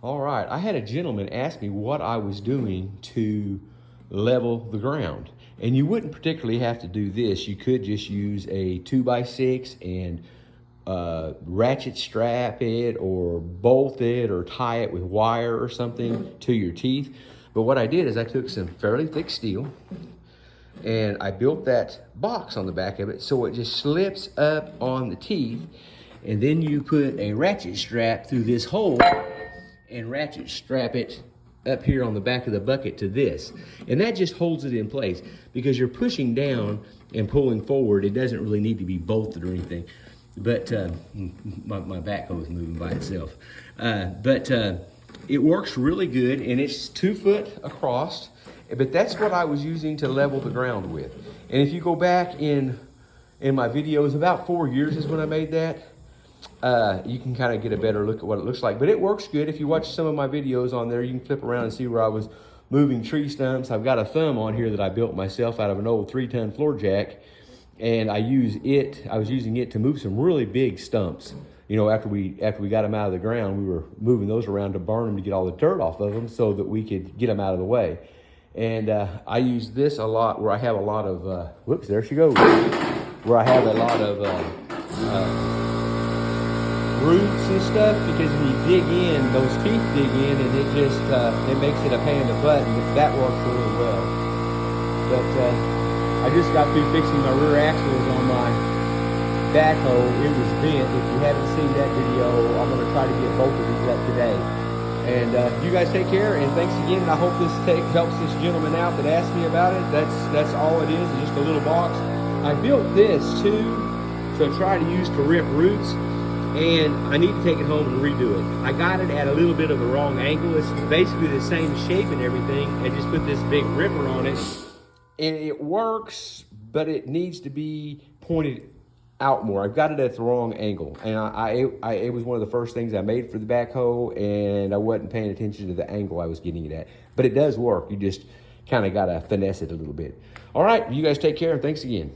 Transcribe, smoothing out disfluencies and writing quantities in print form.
All right, I had a gentleman ask me what I was doing to level the ground. And you wouldn't particularly have to do this. You could just use a 2x6 and ratchet strap it or bolt it or tie it with wire or something to your teeth. But what I did is I took some fairly thick steel and I built that box on the back of it so it just slips up on the teeth. And then you put a ratchet strap through this hole and ratchet strap it up here on the back of the bucket to this. And that just holds it in place because you're pushing down and pulling forward. It doesn't really need to be bolted or anything. But my backhoe is moving by itself. It works really good and it's 2 foot across. But that's what I was using to level the ground with. And if you go back in my videos, about 4 years is when I made that. You can kind of get a better look at what it looks like. But it works good. If you watch some of my videos on there, you can flip around and see where I was moving tree stumps. I've got a thumb on here that I built myself out of an old 3-ton floor jack. And I was using it to move some really big stumps. You know, after we got them out of the ground, we were moving those around to burn them to get all the dirt off of them so that we could get them out of the way. And I use this a lot where I have a lot of, whoops, there she goes. Where I have a lot of roots and stuff, because when you dig in, those teeth dig in and it just, it makes it a pain in the butt, and that works really well. But I just got through fixing my rear axles on my backhoe. It was bent. If you haven't seen that video, I'm going to try to get both of these up today. And you guys take care, and thanks again. And I hope this helps this gentleman out that asked me about it. That's all it is, just a little box. I built this too to try to use to rip roots, and I need to take it home and redo it. I got it at a little bit of the wrong angle. It's basically the same shape and everything. I just put this big ripper on it, and it works, but it needs to be pointed out more. I've got it at the wrong angle, and it was one of the first things I made for the backhoe, and I wasn't paying attention to the angle I was getting it at. But it does work. You just kind of got to finesse it a little bit. All right, you guys take care, and thanks again.